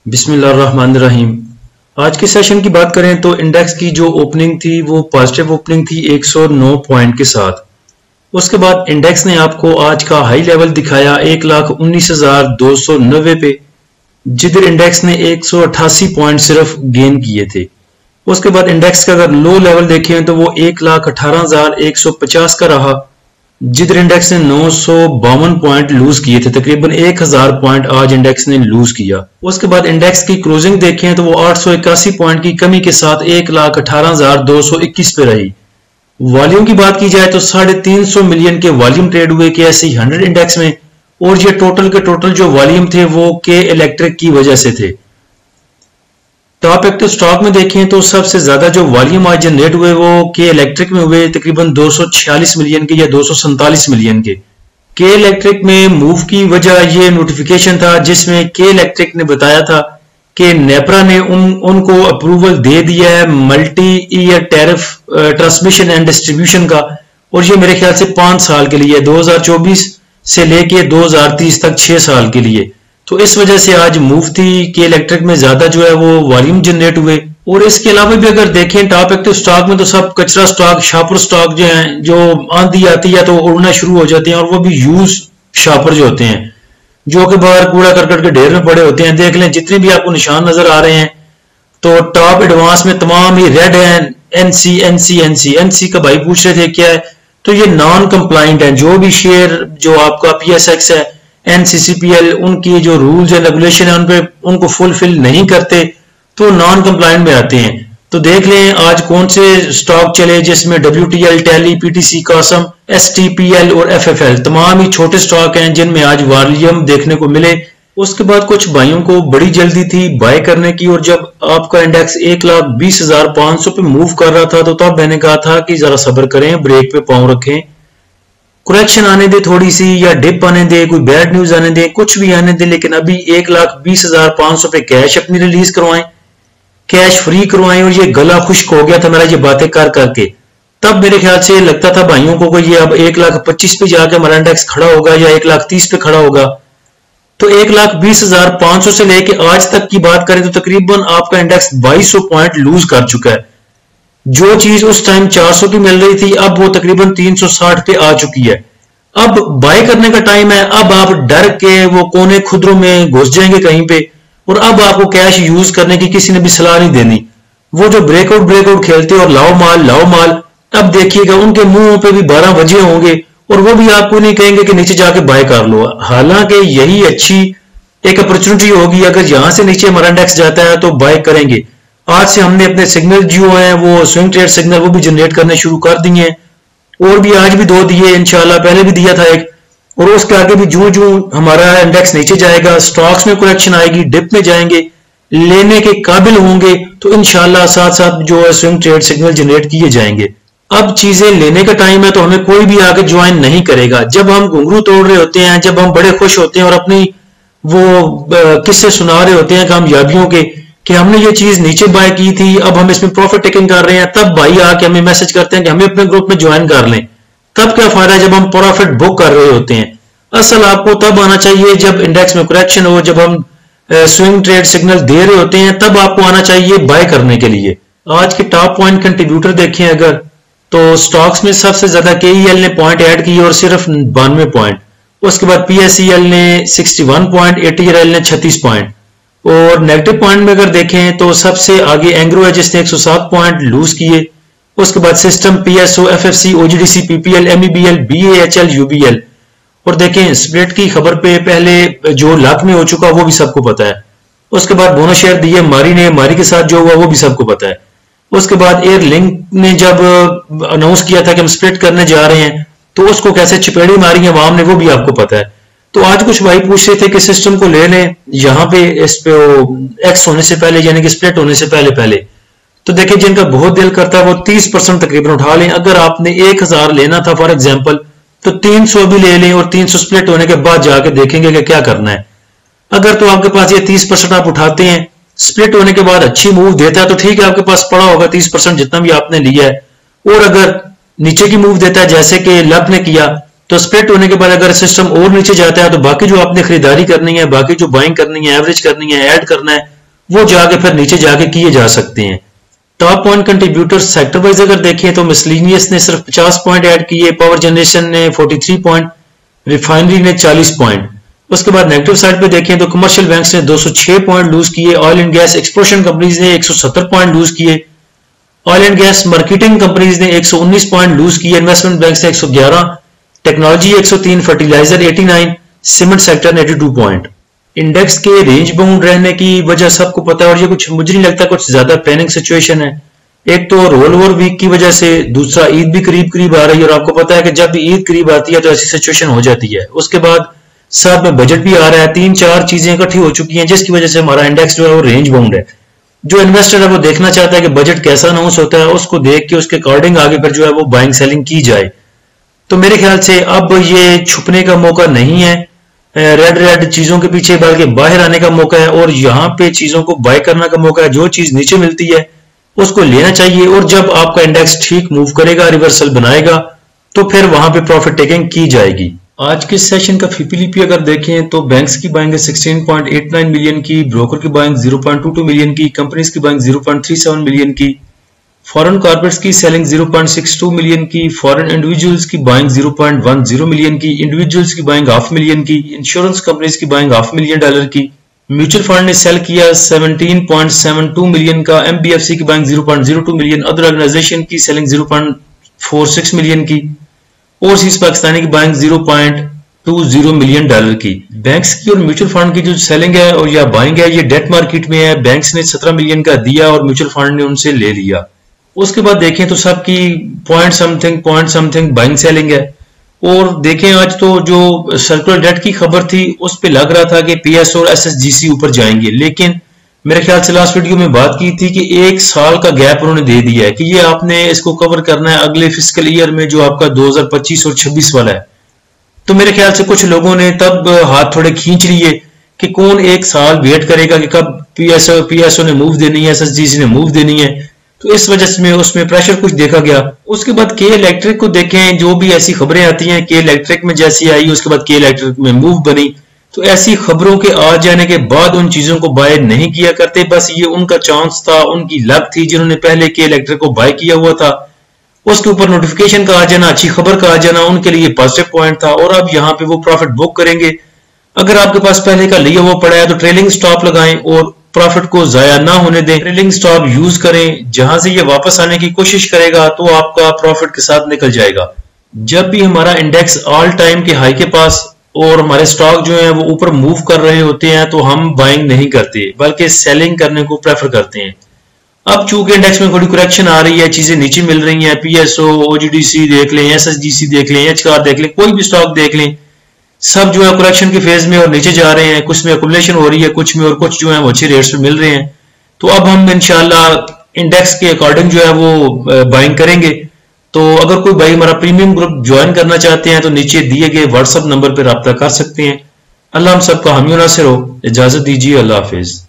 बिस्मिल्लाहिर्रहमानिर्रहीम। आज के सेशन की बात करें तो इंडेक्स की जो ओपनिंग थी वो पॉजिटिव ओपनिंग थी 109 पॉइंट के साथ। उसके बाद इंडेक्स ने आपको आज का हाई लेवल दिखाया 1,19,290 पे, जिधर इंडेक्स ने 188 पॉइंट सिर्फ गेन किए थे। उसके बाद इंडेक्स का अगर लो लेवल देखें तो वो 1,18,150 का रहा, जिधर इंडेक्स ने 952 पॉइंट लूज किए थे। तकरीबन 1000 पॉइंट आज इंडेक्स ने लूज किया। उसके बाद इंडेक्स की क्लोजिंग देखें तो वो 881 पॉइंट की कमी के साथ 1,18,221 पे रही। वॉल्यूम की बात की जाए तो 350 मिलियन के वॉल्यूम ट्रेड हुए KSE 100 इंडेक्स में, और ये टोटल के टोटल जो वॉल्यूम थे वो के इलेक्ट्रिक की वजह से थे। टॉप एक्टिव स्टॉक में देखें तो सबसे ज्यादा जो वॉल्यूम आज जनरेट हुए वो के इलेक्ट्रिक में हुए, तकरीबन 246 मिलियन के या 247 मिलियन के। के इलेक्ट्रिक में मूव की वजह ये नोटिफिकेशन था जिसमें के इलेक्ट्रिक ने बताया था कि नेपरा ने उनको अप्रूवल दे दिया है multi year tariff transmission and distribution का, और ये मेरे ख्याल से 5 साल के लिए, 2024 से लेके 2030 तक 6 साल के लिए। तो इस वजह से आज मूव थी कि इलेक्ट्रिक में ज्यादा जो है वो वॉल्यूम जनरेट हुए। और इसके अलावा भी अगर देखें टॉप एक्टिव स्टॉक में तो सब कचरा स्टॉक, शापर स्टॉक जो है, जो आंधी आती है तो उड़ना शुरू हो जाते हैं, और वो भी यूज शापर जो होते हैं जो कि बाहर कूड़ा करकट के ढेर में पड़े होते हैं। देख लें जितने भी आपको निशान नजर आ रहे हैं तो टॉप एडवांस में तमाम ही रेड है। एनसी का भाई पूछ रहे थे क्या है, तो ये नॉन कंप्लाइंट है। जो भी शेयर जो आपका PSX है, NCCPL, उनकी जो रूल्स एंड रेगुलेशन है उनको फुलफिल नहीं करते तो नॉन कंप्लाइंट में आते हैं। तो देख लें आज कौन से स्टॉक चले जिसमें WTL, टैली, PTC, कॉसम, STPL और FFL तमाम ही छोटे स्टॉक हैं जिनमें आज वॉल्यूम देखने को मिले। उसके बाद कुछ भाइयों को बड़ी जल्दी थी बाय करने की, और जब आपका इंडेक्स 1,20,500 पे मूव कर रहा था तो तब मैंने कहा था कि जरा सब्र करें, ब्रेक पे पांव रखें, करेक्शन आने दे थोड़ी सी, या डिप आने दे, कोई बैड न्यूज आने दे, कुछ भी आने दे, लेकिन अभी 1,20,500 पे कैश अपनी रिलीज करवाएं, कैश फ्री करवाएं। और ये गला खुश्क हो गया था मेरा ये बातें कर करके। तब मेरे ख्याल से लगता था भाइयों को ये अब 1,25,000 पे जाकर हमारा इंडेक्स खड़ा होगा या 1,30,000 पे खड़ा होगा। तो 1,20,500 से लेके आज तक की बात करें तो तकरीबन आपका इंडेक्स 2200 पॉइंट लूज कर चुका है। जो चीज उस टाइम 400 की मिल रही थी अब वो तकरीबन 360 पे आ चुकी है। अब बाय करने का टाइम है। अब आप डर के वो कोने खुदरों में घुस जाएंगे कहीं पे, और अब आपको कैश यूज करने की किसी ने भी सलाह नहीं देनी। वो जो ब्रेकआउट खेलते और लाओ माल, अब देखिएगा उनके मुंह पे भी 12 बजे होंगे और वो भी आपको नहीं कहेंगे कि नीचे जाके बाय कर लो। हालांकि यही अच्छी एक अपॉर्चुनिटी होगी, अगर यहां से नीचे हमारा इंडेक्स जाता है तो बाय करेंगे। आज से हमने अपने सिग्नल जो है वो स्विंग ट्रेड सिग्नल वो भी जनरेट करने शुरू कर दिए हैं, और भी आज भी 2 दिए इंशाल्लाह, पहले भी दिया था एक। और उसके आगे भी जो जो हमारा इंडेक्स नीचे जाएगा, स्टॉक्स में करेक्शन आएगी, डिप में जाएंगे, लेने के काबिल होंगे तो इंशाल्लाह साथ साथ जो है स्विंग ट्रेड सिग्नल जनरेट किए जाएंगे। अब चीजें लेने का टाइम है तो हमें कोई भी आगे ज्वाइन नहीं करेगा। जब हम घुंघरू तोड़ रहे होते हैं, जब हम बड़े खुश होते हैं और अपनी वो किस्से सुना रहे होते हैं कामयाबियों के कि हमने ये चीज नीचे बाय की थी, अब हम इसमें प्रॉफिट टेकिंग कर रहे हैं, तब भाई आके हमें मैसेज करते हैं कि हमें अपने ग्रुप में ज्वाइन कर लें। तब क्या फायदा है जब हम प्रॉफिट बुक कर रहे होते हैं। असल आपको तब आना चाहिए जब इंडेक्स में करेक्शन हो, जब हम स्विंग ट्रेड सिग्नल दे रहे होते हैं, तब आपको आना चाहिए बाय करने के लिए। आज के टॉप पॉइंट कंट्रीब्यूटर देखें अगर, तो स्टॉक्स में सबसे ज्यादा KEL ने पॉइंट ऐड किए और सिर्फ 92 पॉइंट। उसके बाद PSEL ने 61 पॉइंट, ATRL ने 36 पॉइंट। और नेगेटिव पॉइंट में अगर देखें तो सबसे आगे एंग्रो है जिसने 107 पॉइंट लूज किए। उसके बाद system, PSO, FFC, OGDC, PPL, MEBL, BAHL, UBL। और देखें स्प्लिट की खबर पे पहले जो लाख में हो चुका वो भी सबको पता है। उसके बाद बोनस शेयर दिए मारी ने, मारी के साथ जो हुआ वो भी सबको पता है। उसके बाद एयर लिंक ने जब अनाउंस किया था कि हम स्प्लिट करने जा रहे हैं तो उसको कैसे चिपेड़ी मारी है अवाम ने, वो भी आपको पता है। तो आज कुछ भाई पूछ रहे थे कि सिस्टम को ले लें यहाँ पे इस पे एक्स होने से पहले, यानी कि स्प्लिट होने से पहले। तो देखिए जिनका बहुत दिल करता है वो 30% तकरीबन उठा लें। अगर आपने 1000 लेना था फॉर एग्जांपल तो 300 भी ले लें और 300 स्प्लिट होने के बाद जाके देखेंगे कि क्या करना है। अगर तो आपके पास ये 30% आप उठाते हैं, स्प्लिट होने के बाद अच्छी मूव देता है तो ठीक है, आपके पास पड़ा होगा 30% जितना भी आपने लिया है। और अगर नीचे की मूव देता है जैसे कि लक ने किया, तो स्प्लिट होने के बाद अगर सिस्टम और नीचे जाता है तो बाकी जो आपने खरीदारी करनी है, बाकी जो बाइंग करनी है, एवरेज करनी है, ऐड करना है, वो जाके फिर नीचे जाके किए जा सकते हैं। Top point contributor sector wise अगर देखें तो मिसलिनियस ने सिर्फ 50 पॉइंट ऐड किए, पावर जनरेशन ने 43 पॉइंट, रिफाइनरी ने 40 पॉइंट। उसके बाद नेगेटिव साइड पे देखें तो कमर्शियल बैंक्स ने 206 पॉइंट लूज किए, oil and gas exploration companies ने 170 पॉइंट लूज किए, oil and gas marketing companies ने 119 पॉइंट लूज किए, इन्वेस्टमेंट बैंक ने 111, टेक्नोलॉजी 103, फर्टिलाइजर 89, सीमेंट सेक्टर ने 82 पॉइंट। इंडेक्स के रेंज बाउंड रहने की वजह सबको पता है और ये कुछ मुझे नहीं लगता कुछ ज्यादा पैनिक सिचुएशन है। एक तो रोल ओवर वीक की वजह से, दूसरा ईद भी करीब करीब आ रही है और आपको पता है कि जब भी ईद करीब आती है तो ऐसी सिचुएशन हो जाती है। उसके बाद साथ में बजट भी आ रहा है, 3-4 चीजें इकट्ठी हो चुकी हैं जिसकी वजह से हमारा इंडेक्स जो है वो रेंज बाउंड है। जो इन्वेस्टर है वो देखना चाहता है कि बजट कैसा अनाउंस होता है, उसको देख के उसके अकॉर्डिंग आगे फिर जो है वो बाइंग सेलिंग की जाए। तो मेरे ख्याल से अब ये छुपने का मौका नहीं है रेड चीजों के पीछे, बल्कि बाहर आने का मौका है और यहाँ पे चीजों को बाय करने का मौका है। जो चीज नीचे मिलती है उसको लेना चाहिए और जब आपका इंडेक्स ठीक मूव करेगा, रिवर्सल बनाएगा, तो फिर वहां पे प्रॉफिट टेकिंग की जाएगी। आज के सेशन का फीपीलीपी अगर देखें तो बैंक्स की बाइंग है 16.89 मिलियन की, ब्रोकर की बाइंग 0.22 मिलियन की, कंपनीज की बाइंग 0.37 मिलियन की, फॉरेन कॉर्पोरेट्स की सेलिंग 0.62 मिलियन की, फॉरेन इंडिविजुअल्स की बाइंग 0.10 मिलियन की, इंडिविजुअल्स की बाइंग $500,000 मिलियन की, इंश्योरेंस कंपनीज की बाइंग $500,000 की, म्यूचुअल फंड ने सेल किया 17.72 मिलियन का, एमबीएफसी की बाइंग 0.02 मिलियन, अदर ऑर्गेनाइजेशन की सेलिंग 0.46 मिलियन की, ओवरसीज पाकिस्तानी की बाइंग $0.20 मिलियन की। बैंक्स की और म्यूचुअल फंड की जो सेलिंग है और या बाइंग है ये डेट मार्केट में है। बैंक्स ने 17 मिलियन का दिया और म्यूचुअल फंड ने उनसे ले लिया। उसके बाद देखें तो सबकी पॉइंट समथिंग बाइंग सेलिंग है। और देखें आज तो जो सर्कुलर डेट की खबर थी उस पे लग रहा था कि पीएस और एसएसजीसी ऊपर जाएंगे, लेकिन मेरे ख्याल से लास्ट वीडियो में बात की थी कि 1 साल का गैप उन्होंने दे दिया है कि ये आपने इसको कवर करना है अगले फिस्कल ईयर में जो आपका 2025 और 26 वाला है। तो मेरे ख्याल से कुछ लोगों ने तब हाथ थोड़े खींच लिए कि कौन 1 साल वेट करेगा कि कब पीएसओ ने मूव देनी है, एसएसजीसी ने मूव देनी है। तो इस वजह से उसमें प्रेशर कुछ देखा गया। उसके बाद के इलेक्ट्रिक को देखें, जो भी ऐसी खबरें आती हैं के इलेक्ट्रिक में जैसी आई उसके बाद के इलेक्ट्रिक में मूव बनी, तो ऐसी खबरों के आ जाने के बाद उन चीजों को बाय नहीं किया करते। बस ये उनका चांस था, उनकी लक थी, जिन्होंने पहले के इलेक्ट्रिक को बाय किया हुआ था उसके ऊपर नोटिफिकेशन का आ जाना, अच्छी खबर का आ जाना उनके लिए पॉजिटिव पॉइंट था और अब यहाँ पे वो प्रॉफिट बुक करेंगे। अगर आपके पास पहले का लिया हुआ पड़ा है तो ट्रेलिंग स्टॉप लगाएं और प्रॉफिट को जाया ना होने दें। ट्रेलिंग स्टॉप यूज करें, जहां से ये वापस आने की कोशिश करेगा तो आपका प्रॉफिट के साथ निकल जाएगा। जब भी हमारा इंडेक्स ऑल टाइम के हाई के पास और हमारे स्टॉक जो है वो ऊपर मूव कर रहे होते हैं तो हम बाइंग नहीं करते बल्कि सेलिंग करने को प्रेफर करते हैं। अब चूंकि इंडेक्स में थोड़ी करेक्शन आ रही है, चीजें नीचे मिल रही हैं, पीएसओ, ओजीडीसी देख लें, एसएसजीसी देख लें, एचकार देख लें, कोई भी स्टॉक देख लें, सब जो है करेक्शन के फेज में और नीचे जा रहे हैं। कुछ में एक्युमुलेशन हो रही है, कुछ में, और कुछ जो है वो अच्छे रेट्स पे मिल रहे हैं। तो अब हम इंशाल्लाह इंडेक्स के अकॉर्डिंग जो है वो बाइंग करेंगे। तो अगर कोई भाई हमारा प्रीमियम ग्रुप ज्वाइन करना चाहते हैं तो नीचे दिए गए व्हाट्सएप नंबर पर राब्ता कर सकते हैं। अल्लाह हम सबका हामी नासिर हो। इजाजत दीजिए, अल्लाह हाफिज।